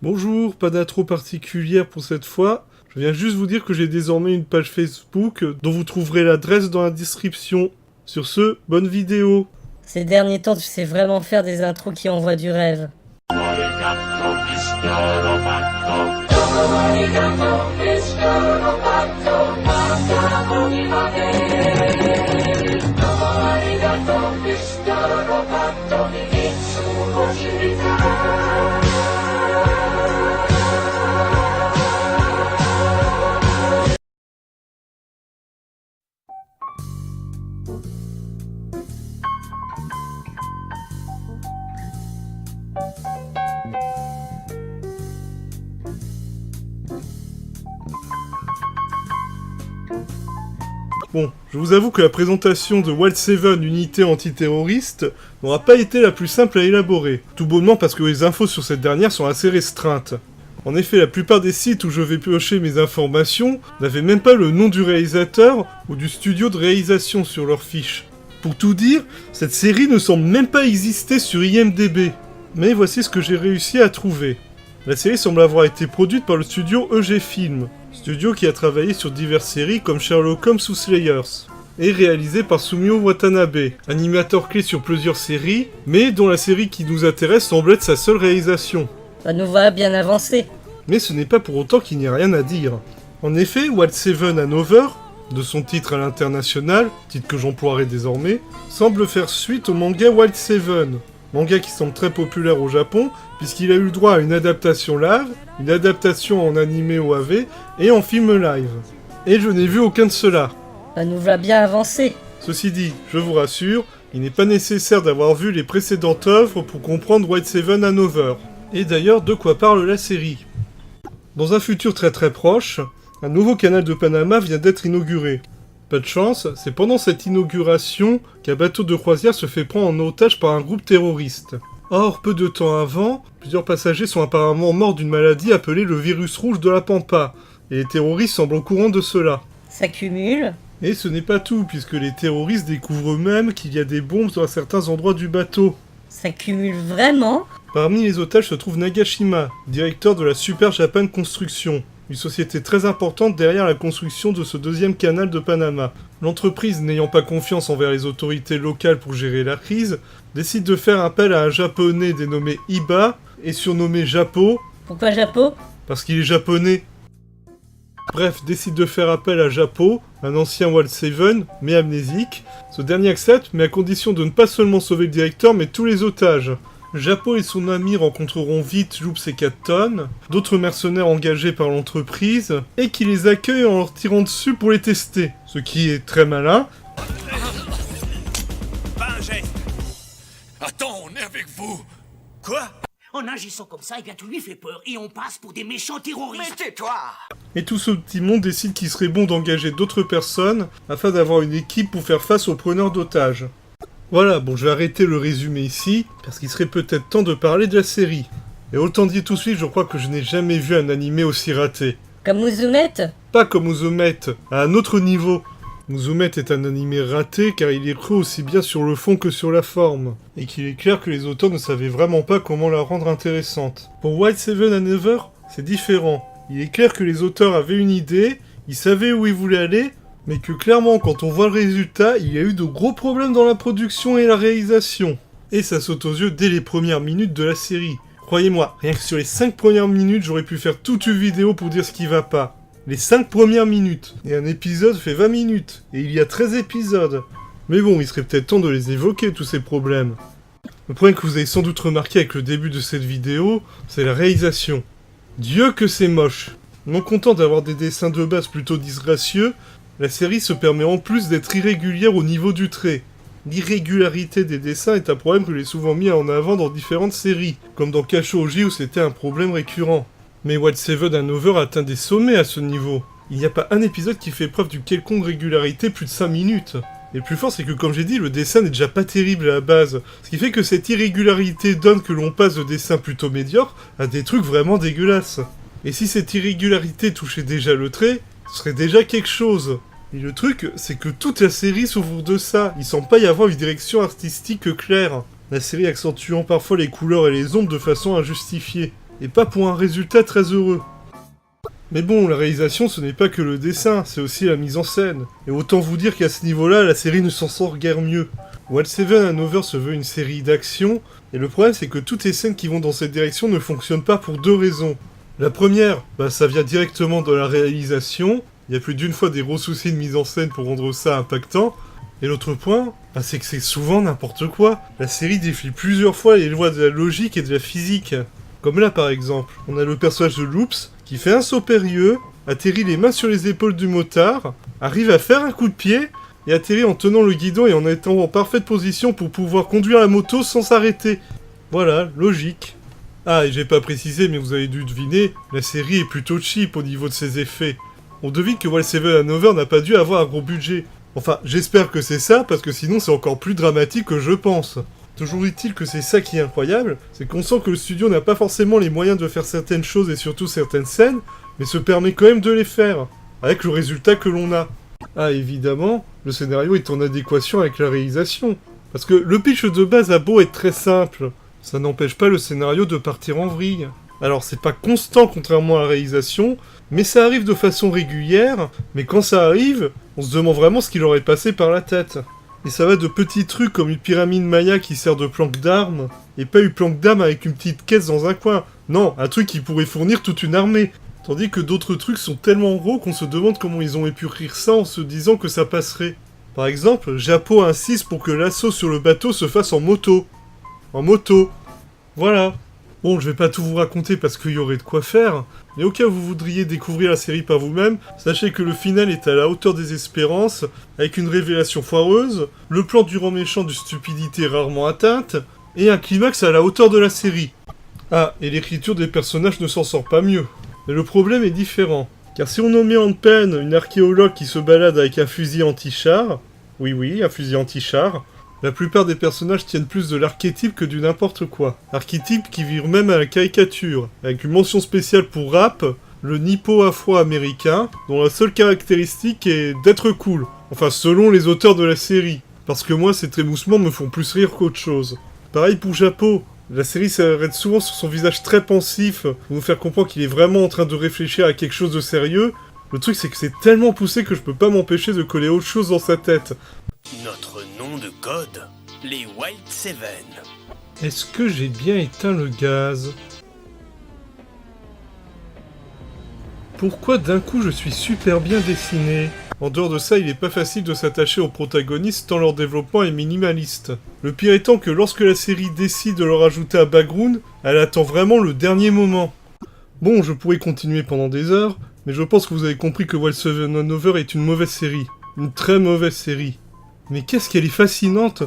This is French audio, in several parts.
Bonjour, pas d'intro particulière pour cette fois. Je viens juste vous dire que j'ai désormais une page Facebook dont vous trouverez l'adresse dans la description. Sur ce, bonne vidéo. Ces derniers temps, tu sais vraiment faire des intros qui envoient du rêve. Bon, je vous avoue que la présentation de Wild Seven, unité antiterroriste, n'aura pas été la plus simple à élaborer. Tout bonnement parce que les infos sur cette dernière sont assez restreintes. En effet, la plupart des sites où je vais piocher mes informations n'avaient même pas le nom du réalisateur ou du studio de réalisation sur leur fiche. Pour tout dire, cette série ne semble même pas exister sur IMDb. Mais voici ce que j'ai réussi à trouver. La série semble avoir été produite par le studio EG Film, studio qui a travaillé sur diverses séries comme Sherlock Holmes ou Slayers, et réalisée par Sumio Watanabe, animateur clé sur plusieurs séries, mais dont la série qui nous intéresse semble être sa seule réalisation. Bah nous voilà bien avancés. Mais ce n'est pas pour autant qu'il n'y a rien à dire. En effet, Wild Seven Hanover, de son titre à l'international, titre que j'emploierai désormais, semble faire suite au manga Wild Seven, manga qui semble très populaire au Japon, puisqu'il a eu le droit à une adaptation live, une adaptation en animé OAV et en film live. Et je n'ai vu aucun de ceux-là. Bah nous voilà bien avancés. Ceci dit, je vous rassure, il n'est pas nécessaire d'avoir vu les précédentes œuvres pour comprendre Wild Seven Hanover. Et d'ailleurs, de quoi parle la série. Dans un futur très proche, un nouveau canal de Panama vient d'être inauguré. Pas de chance, c'est pendant cette inauguration qu'un bateau de croisière se fait prendre en otage par un groupe terroriste. Or, peu de temps avant, plusieurs passagers sont apparemment morts d'une maladie appelée le virus rouge de la Pampa, et les terroristes semblent au courant de cela. Ça cumule. Et ce n'est pas tout, puisque les terroristes découvrent eux-mêmes qu'il y a des bombes dans certains endroits du bateau. Ça cumule vraiment. Parmi les otages se trouve Nagashima, directeur de la Super Japan Construction, une société très importante derrière la construction de ce deuxième canal de Panama. L'entreprise, n'ayant pas confiance envers les autorités locales pour gérer la crise, décide de faire appel à un japonais dénommé Iba et surnommé Japo. Pourquoi Japo? Parce qu'il est japonais. Bref, décide de faire appel à Japo, un ancien Wild Seven, mais amnésique. Ce dernier accepte, mais à condition de ne pas seulement sauver le directeur, mais tous les otages. Japo et son ami rencontreront vite Joops et Catton, d'autres mercenaires engagés par l'entreprise, et qui les accueillent en leur tirant dessus pour les tester. Ce qui est très malin. Pas un geste. Attends, on est avec vous. Quoi? En agissant comme ça, eh bien, tu lui fais peur et on passe pour des méchants terroristes. Mais tais-toi! Et tout ce petit monde décide qu'il serait bon d'engager d'autres personnes afin d'avoir une équipe pour faire face aux preneurs d'otages. Voilà, bon, je vais arrêter le résumé ici, parce qu'il serait peut-être temps de parler de la série. Et autant dire tout de suite, je crois que je n'ai jamais vu un animé aussi raté. Comme Musumet. Pas comme Musumet, à un autre niveau. Musumet est un animé raté car il est cru aussi bien sur le fond que sur la forme, et qu'il est clair que les auteurs ne savaient vraiment pas comment la rendre intéressante. Pour Wild Seven Hanover, c'est différent. Il est clair que les auteurs avaient une idée, ils savaient où ils voulaient aller, mais que clairement quand on voit le résultat, il y a eu de gros problèmes dans la production et la réalisation. Et ça saute aux yeux dès les premières minutes de la série. Croyez-moi, rien que sur les 5 premières minutes, j'aurais pu faire toute une vidéo pour dire ce qui va pas. Les 5 premières minutes. Et un épisode fait 20 minutes. Et il y a 13 épisodes. Mais bon, il serait peut-être temps de les évoquer, tous ces problèmes. Le problème que vous avez sans doute remarqué avec le début de cette vidéo, c'est la réalisation. Dieu que c'est moche. Non content d'avoir des dessins de base plutôt disgracieux, la série se permet en plus d'être irrégulière au niveau du trait. L'irrégularité des dessins est un problème que j'ai souvent mis en avant dans différentes séries, comme dans Kashoji où c'était un problème récurrent. Mais Wild Seven Hanover atteint des sommets à ce niveau. Il n'y a pas un épisode qui fait preuve d'une quelconque régularité plus de 5 minutes. Et le plus fort, c'est que comme j'ai dit, le dessin n'est déjà pas terrible à la base. Ce qui fait que cette irrégularité donne que l'on passe de dessins plutôt médiocres à des trucs vraiment dégueulasses. Et si cette irrégularité touchait déjà le trait, ce serait déjà quelque chose. Et le truc, c'est que toute la série s'ouvre de ça. Il semble pas y avoir une direction artistique claire. La série accentuant parfois les couleurs et les ombres de façon injustifiée. et pas pour un résultat très heureux. Mais bon, la réalisation ce n'est pas que le dessin, c'est aussi la mise en scène. Et autant vous dire qu'à ce niveau-là, la série ne s'en sort guère mieux. Wild Seven Hanover se veut une série d'action, et le problème c'est que toutes les scènes qui vont dans cette direction ne fonctionnent pas pour deux raisons. La première, ça vient directement de la réalisation, il y a plus d'une fois des gros soucis de mise en scène pour rendre ça impactant, et l'autre point, c'est que c'est souvent n'importe quoi. La série défie plusieurs fois les lois de la logique et de la physique. Comme là par exemple, on a le personnage de Loops qui fait un saut périlleux, atterrit les mains sur les épaules du motard, arrive à faire un coup de pied, et atterrit en tenant le guidon et en étant en parfaite position pour pouvoir conduire la moto sans s'arrêter. Voilà, logique. Ah, et j'ai pas précisé, mais vous avez dû deviner, la série est plutôt cheap au niveau de ses effets. On devine que Wild Seven Hanover n'a pas dû avoir un gros budget. Enfin, j'espère que c'est ça, parce que sinon c'est encore plus dramatique que je pense. Toujours est-il que c'est ça qui est incroyable, c'est qu'on sent que le studio n'a pas forcément les moyens de faire certaines choses et surtout certaines scènes, mais se permet quand même de les faire, avec le résultat que l'on a. Ah, évidemment, le scénario est en adéquation avec la réalisation. Parce que le pitch de base a beau être très simple, ça n'empêche pas le scénario de partir en vrille. Alors c'est pas constant contrairement à la réalisation, mais ça arrive de façon régulière, mais quand ça arrive, on se demande vraiment ce qui leur est passé par la tête. Et ça va de petits trucs comme une pyramide maya qui sert de planque d'armes, et pas une planque d'armes avec une petite caisse dans un coin. Non, un truc qui pourrait fournir toute une armée. Tandis que d'autres trucs sont tellement gros qu'on se demande comment ils ont pu écrire ça en se disant que ça passerait. Par exemple, Japon insiste pour que l'assaut sur le bateau se fasse en moto. En moto. Voilà. Bon, je vais pas tout vous raconter parce qu'il y aurait de quoi faire, mais au cas où vous voudriez découvrir la série par vous-même, sachez que le final est à la hauteur des espérances, avec une révélation foireuse, le plan du grand méchant de stupidité rarement atteinte, et un climax à la hauteur de la série. Ah, et l'écriture des personnages ne s'en sort pas mieux. Mais le problème est différent, car si on met en peine une archéologue qui se balade avec un fusil anti-char, oui, un fusil anti-char, la plupart des personnages tiennent plus de l'archétype que du n'importe quoi. Archétype qui vire même à la caricature, avec une mention spéciale pour rap, le nippo afro-américain, dont la seule caractéristique est d'être cool. Enfin, selon les auteurs de la série. Parce que moi, ces trémoussements me font plus rire qu'autre chose. Pareil pour Japon. La série s'arrête souvent sur son visage très pensif, pour nous faire comprendre qu'il est vraiment en train de réfléchir à quelque chose de sérieux. Le truc, c'est que c'est tellement poussé que je peux pas m'empêcher de coller autre chose dans sa tête. Notre nom de code, les Wild Seven. Est-ce que j'ai bien éteint le gaz? Pourquoi d'un coup je suis super bien dessiné? En dehors de ça, il est pas facile de s'attacher aux protagonistes tant leur développement est minimaliste. Le pire étant que lorsque la série décide de leur ajouter un background, elle attend vraiment le dernier moment. Bon, je pourrais continuer pendant des heures, mais je pense que vous avez compris que Wild Seven Hanover est une mauvaise série. Une très mauvaise série. Mais qu'est-ce qu'elle est fascinante!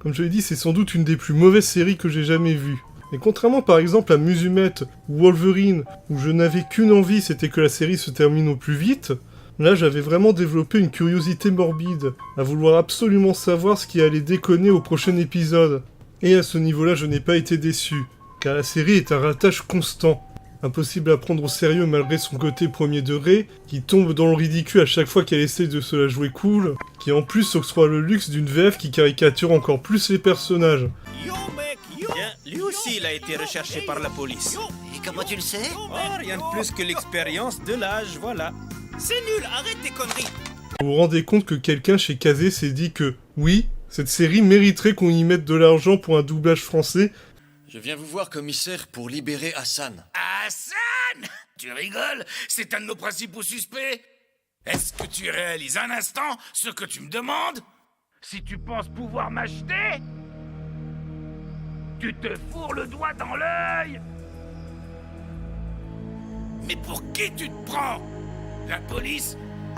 Comme je l'ai dit, c'est sans doute une des plus mauvaises séries que j'ai jamais vues. Et contrairement par exemple à Musumette ou Wolverine, où je n'avais qu'une envie, c'était que la série se termine au plus vite, là j'avais vraiment développé une curiosité morbide, à vouloir absolument savoir ce qui allait déconner au prochain épisode. Et à ce niveau-là, je n'ai pas été déçu, car la série est un ratage constant. Impossible à prendre au sérieux malgré son côté premier degré, qui tombe dans le ridicule à chaque fois qu'elle essaie de se la jouer cool, qui en plus s'octroie le luxe d'une VF qui caricature encore plus les personnages. Yo mec, yo. Tiens, lui aussi il a été recherché par la police. Et comment tu le sais? Oh, rien de plus que l'expérience de l'âge, voilà. C'est nul, arrête tes conneries. Vous vous rendez compte que quelqu'un chez Kazé s'est dit que, oui, cette série mériterait qu'on y mette de l'argent pour un doublage français. Je viens vous voir, commissaire, pour libérer Hassan. Hassan! Tu rigoles? C'est un de nos principaux suspects. Est-ce que tu réalises un instant ce que tu me demandes? Si tu penses pouvoir m'acheter, tu te fourres le doigt dans l'œil. Mais pour qui tu te prends? La police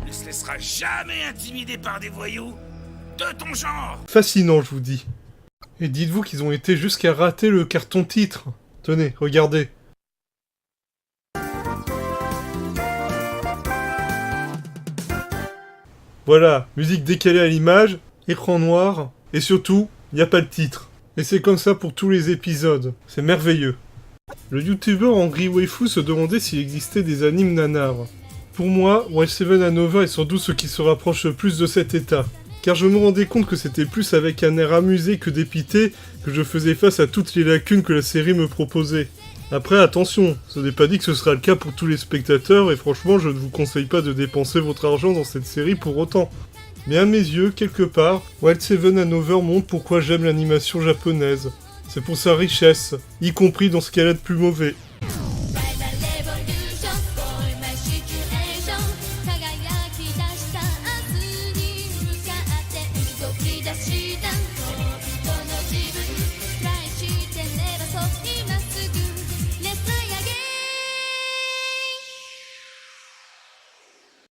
ne se laissera jamais intimider par des voyous de ton genre. Fascinant, je vous dis. Et dites-vous qu'ils ont été jusqu'à rater le carton titre. Tenez, regardez. Voilà, musique décalée à l'image, écran noir, et surtout, il n'y a pas de titre. Et c'est comme ça pour tous les épisodes. C'est merveilleux. Le youtubeur Angry Waifu se demandait s'il existait des animes nanars. Pour moi, Wild Seven Hanover est sans doute ce qui se rapproche le plus de cet état. Car je me rendais compte que c'était plus avec un air amusé que dépité que je faisais face à toutes les lacunes que la série me proposait. Après, attention, ce n'est pas dit que ce sera le cas pour tous les spectateurs, et franchement, je ne vous conseille pas de dépenser votre argent dans cette série pour autant. Mais à mes yeux, quelque part, Wild Seven Hanover montre pourquoi j'aime l'animation japonaise. C'est pour sa richesse, y compris dans ce qu'elle a de plus mauvais.